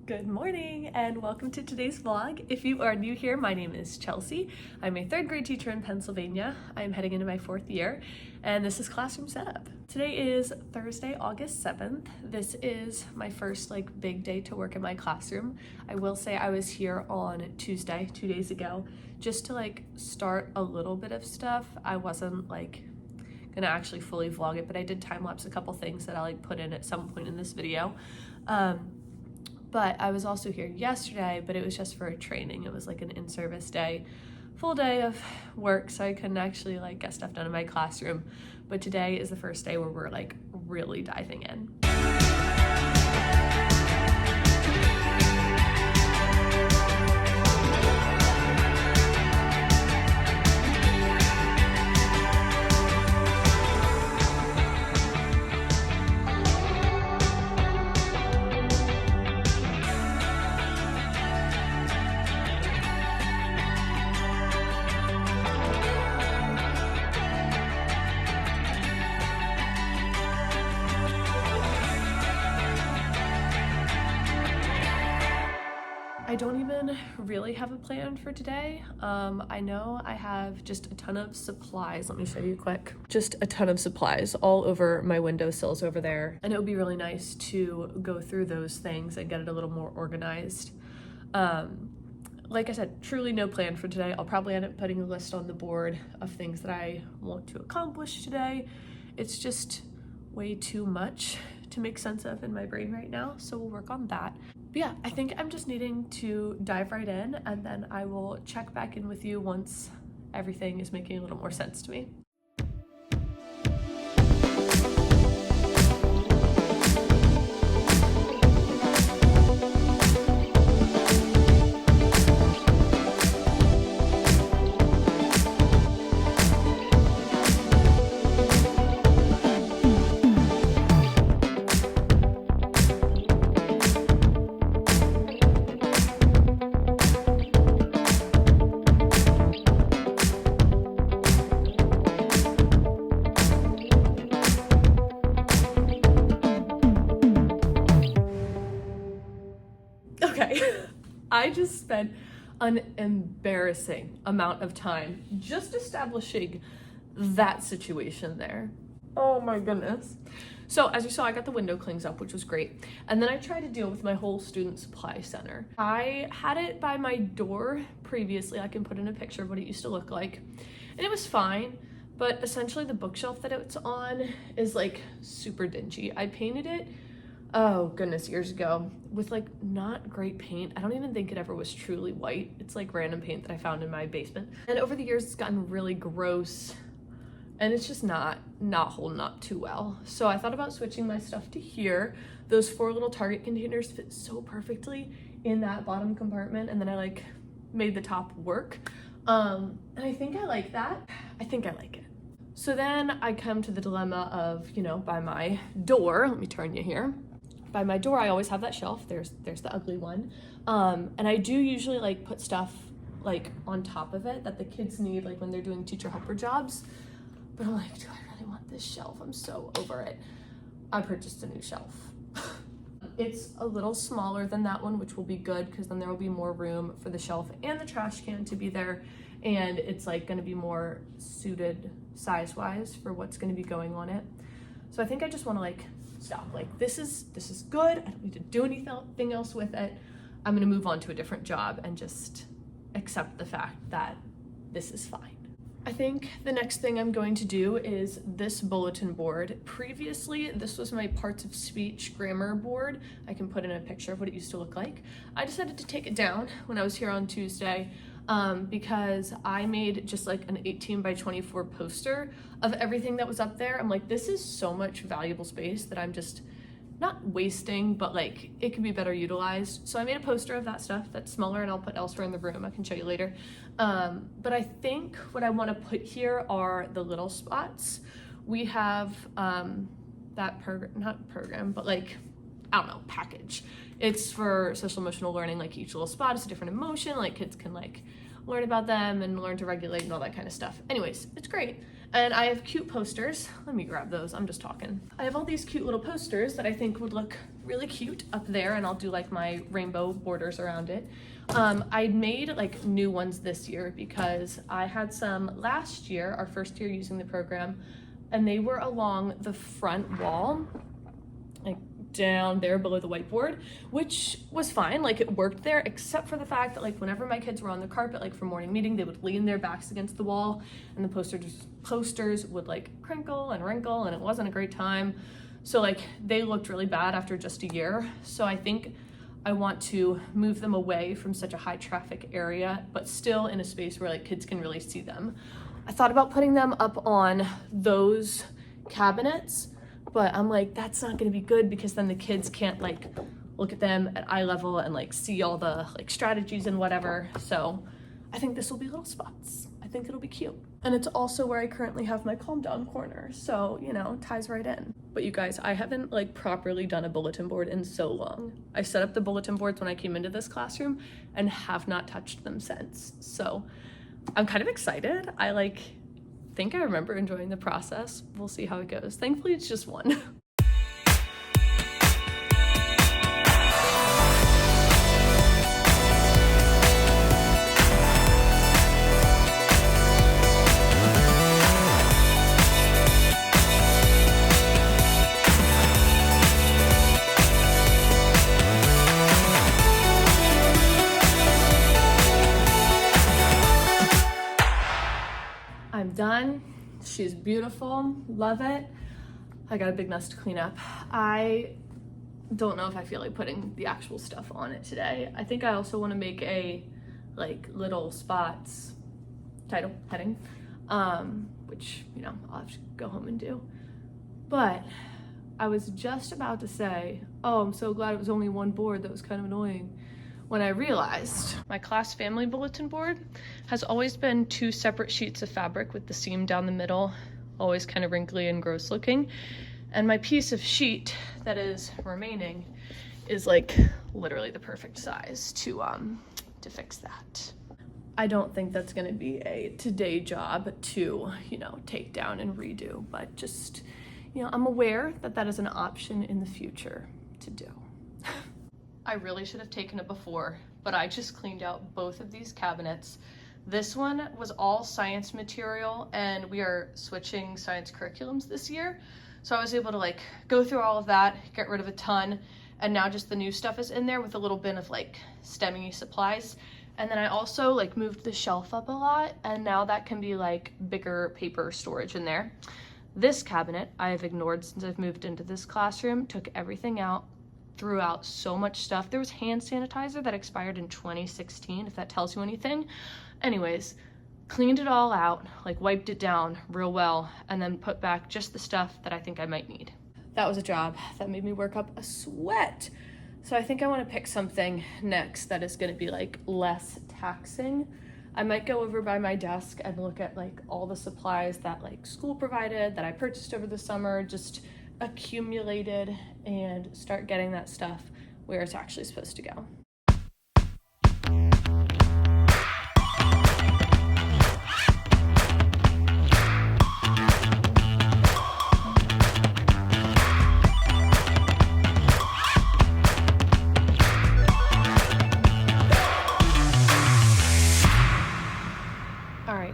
Good morning and welcome to today's vlog. If you are new here, my name is Chelsea. I'm a third grade teacher in Pennsylvania. I'm heading into my fourth year and this is classroom setup. Today is Thursday, August 7th. This is my first big day to work in my classroom. I will say I was here on Tuesday, 2 days ago, just to start a little bit of stuff. I wasn't gonna actually fully vlog it, but I did time lapse a couple things that I'll put in at some point in this video. But I was also here yesterday, but it was just for a training. It was an in-service day, full day of work, so I couldn't actually get stuff done in my classroom. But today is the first day where we're really diving in. I don't even really have a plan for today. I know I have just a ton of supplies. Let me show you quick. Just a ton of supplies all over my windowsills over there. And it would be really nice to go through those things and get it a little more organized. Like I said, truly no plan for today. I'll probably end up putting a list on the board of things that I want to accomplish today. It's just way too much to make sense of in my brain right now, so we'll work on that. But yeah, I think I'm just needing to dive right in, and then I will check back in with you once everything is making a little more sense to me. Okay, I just spent an embarrassing amount of time just establishing that situation there. Oh my goodness. So as you saw, I got the window clings up, which was great. And then I tried to deal with my whole student supply center. I had it by my door previously. I can put in a picture of what it used to look like. And it was fine, but essentially the bookshelf that it's on is super dingy. I painted it, oh goodness, years ago with not great paint. I don't even think it ever was truly white. It's random paint that I found in my basement. And over the years, it's gotten really gross and it's just not holding up too well. So I thought about switching my stuff to here. Those 4 little Target containers fit so perfectly in that bottom compartment. And then I made the top work. And I think I like that. I think I like it. So then I come to the dilemma of, by my door, let me turn you here. By my door, I always have that shelf. There's the ugly one. And I do usually put stuff on top of it that the kids need when they're doing teacher helper jobs. But I'm do I really want this shelf? I'm so over it. I purchased a new shelf. It's a little smaller than that one, which will be good because then there will be more room for the shelf and the trash can to be there. And it's going to be more suited size-wise for what's going to be going on it. So I think I just want to stop. This is good. I don't need to do anything else with it. I'm gonna move on to a different job and just accept the fact that this is fine. I think the next thing I'm going to do is this bulletin board. Previously, this was my parts of speech grammar board. I can put in a picture of what it used to look like. I decided to take it down when I was here on Tuesday because I made just an 18 by 24 poster of everything that was up there. I'm this is so much valuable space that I'm just not wasting, but it could be better utilized. So I made a poster of that stuff that's smaller and I'll put elsewhere in the room. I can show you later. But I think what I want to put here are the little spots. We have that not program, but I don't know, package. It's for social emotional learning. Each little spot is a different emotion. Kids can learn about them and learn to regulate and all that kind of stuff. Anyways, it's great. And I have cute posters. Let me grab those, I'm just talking. I have all these cute little posters that I think would look really cute up there, and I'll do like my rainbow borders around it. I made like new ones this year because I had some last year, our first year using the program, and they were along the front wall, like down there below the whiteboard, which was fine, like it worked there, except for the fact that like whenever my kids were on the carpet, like for morning meeting, they would lean their backs against the wall and the posters would like crinkle and wrinkle, and it wasn't a great time. So like they looked really bad after just a year. So I think I want to move them away from such a high traffic area, but still in a space where like kids can really see them. I thought about putting them up on those cabinets, but I'm like, that's not gonna be good because then the kids can't like look at them at eye level and like see all the like strategies and whatever. So I think this will be little spots. I think it'll be cute. And it's also where I currently have my calm down corner. So, you know, ties right in. But you guys, I haven't like properly done a bulletin board in so long. I set up the bulletin boards when I came into this classroom and have not touched them since. So I'm kind of excited. I think I remember enjoying the process. We'll see how it goes. Thankfully, it's just one. I'm done. She's beautiful. Love it. I got a big mess to clean up. I don't know if I feel like putting the actual stuff on it today. I think I also want to make a like little spots title heading, which, you know, I'll have to go home and do. But I was just about to say, oh, I'm so glad it was only one board. That was kind of annoying. When I realized my class family bulletin board has always been 2 separate sheets of fabric with the seam down the middle, always kind of wrinkly and gross looking. And my piece of sheet that is remaining is like literally the perfect size to fix that. I don't think that's gonna be a today job to, you know, take down and redo, but just, you know, I'm aware that that is an option in the future to do. I really should have taken it before, but I just cleaned out both of these cabinets. This one was all science material, and we are switching science curriculums this year. So I was able to like go through all of that, get rid of a ton, and now just the new stuff is in there with a little bin of like STEM-y supplies. And then I also like moved the shelf up a lot, and now that can be like bigger paper storage in there. This cabinet I have ignored since I've moved into this classroom, took everything out, threw out so much stuff. There was hand sanitizer that expired in 2016, if that tells you anything. Anyways, cleaned it all out, like wiped it down real well, and then put back just the stuff that I think I might need. That was a job that made me work up a sweat. So I think I want to pick something next that is going to be like less taxing. I might go over by my desk and look at like all the supplies that like school provided that I purchased over the summer, just accumulated, and start getting that stuff where it's actually supposed to go.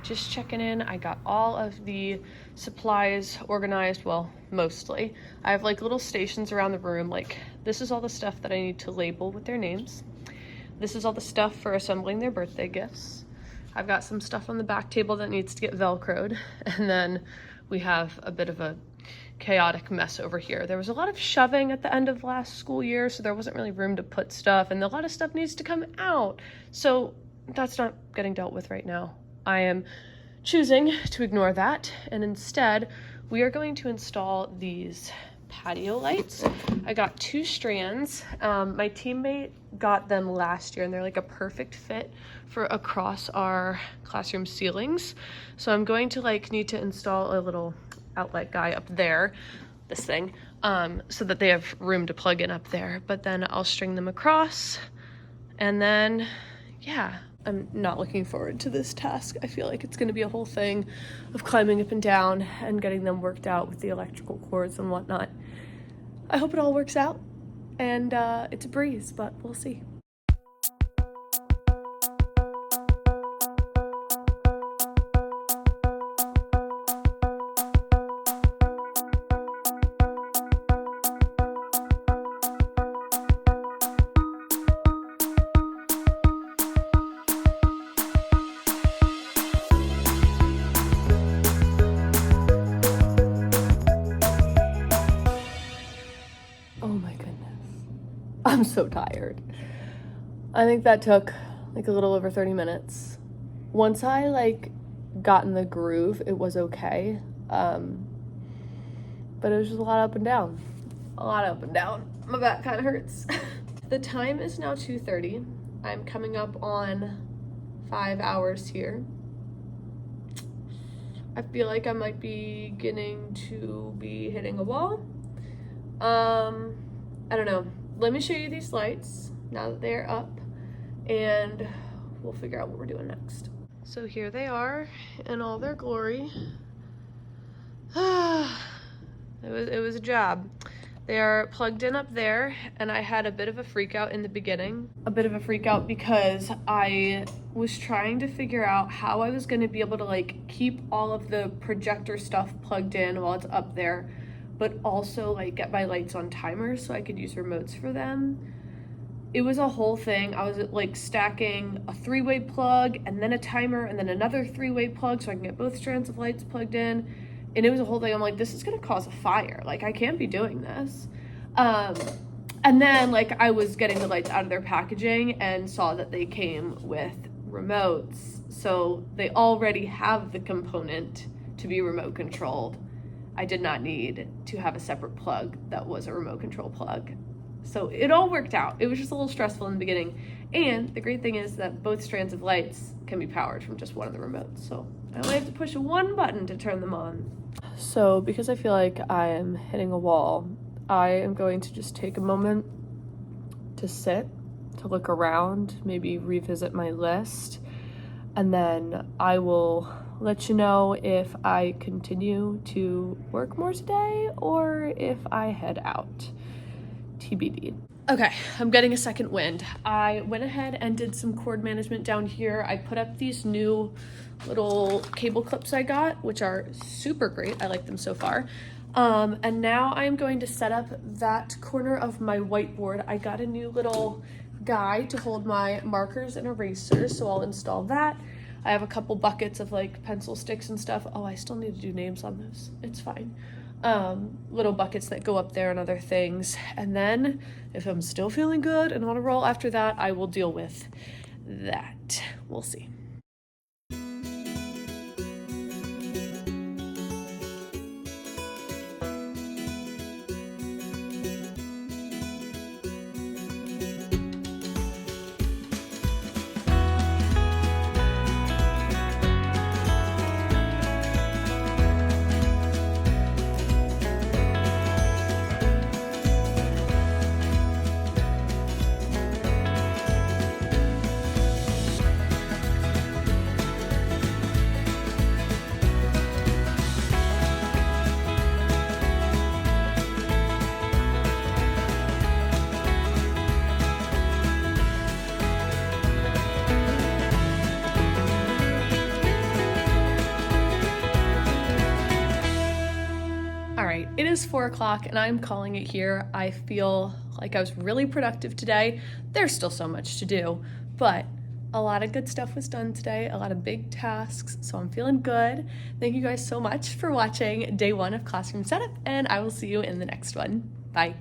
Just checking in. I got all of the supplies organized, well, mostly. I have like little stations around the room, like this is all the stuff that I need to label with their names. This is all the stuff for assembling their birthday gifts. I've got some stuff on the back table that needs to get Velcroed, and then we have a bit of a chaotic mess over here. There was a lot of shoving at the end of last school year, so there wasn't really room to put stuff, and a lot of stuff needs to come out. So that's not getting dealt with right now. I am choosing to ignore that, and instead we are going to install these patio lights. I got 2 strands. My teammate got them last year, and they're like a perfect fit for across our classroom ceilings. So I'm going to like need to install a little outlet guy up there, this thing, so that they have room to plug in up there. But then I'll string them across, and then yeah, I'm not looking forward to this task. I feel like it's going to be a whole thing of climbing up and down and getting them worked out with the electrical cords and whatnot. I hope it all works out, and it's a breeze, but we'll see. Oh my goodness. I'm so tired. I think that took like a little over 30 minutes. Once I like got in the groove, it was okay. But it was just a lot up and down. A lot up and down. My back kind of hurts. The time is now 2:30. I'm coming up on 5 hours here. I feel like I might be beginning to be hitting a wall. I don't know. Let me show you these lights now that they're up, and we'll figure out what we're doing next. So here they are in all their glory. It was a job. They are plugged in up there, and I had a bit of a freak out in the beginning. A bit of a freak out because I was trying to figure out how I was going to be able to like keep all of the projector stuff plugged in while it's up there, but also like get my lights on timers so I could use remotes for them. It was a whole thing. I was like stacking a 3-way plug and then a timer and then another 3-way plug so I can get both strands of lights plugged in. And it was a whole thing. I'm like, this is gonna cause a fire. Like, I can't be doing this. And then like I was getting the lights out of their packaging and saw that they came with remotes. So they already have the component to be remote controlled. I did not need to have a separate plug that was a remote control plug. So it all worked out. It was just a little stressful in the beginning. And the great thing is that both strands of lights can be powered from just one of the remotes. So I only have to push one button to turn them on. So because I feel like I am hitting a wall, I am going to just take a moment to sit, to look around, maybe revisit my list, and then I will let you know if I continue to work more today or if I head out. TBD. Okay, I'm getting a second wind. I went ahead and did some cord management down here. I put up these new little cable clips I got, which are super great. I like them so far. And now I'm going to set up that corner of my whiteboard. I got a new little guy to hold my markers and erasers, so I'll install that. I have a couple buckets of like pencil sticks and stuff. Oh, I still need to do names on this. It's fine. Little buckets that go up there and other things. And then if I'm still feeling good and on a roll after that, I will deal with that. We'll see. It is 4 o'clock and I'm calling it here. I feel like I was really productive today. There's still so much to do, but a lot of good stuff was done today, a lot of big tasks, so I'm feeling good. Thank you guys so much for watching day 1 of Classroom Setup, and I will see you in the next one. Bye.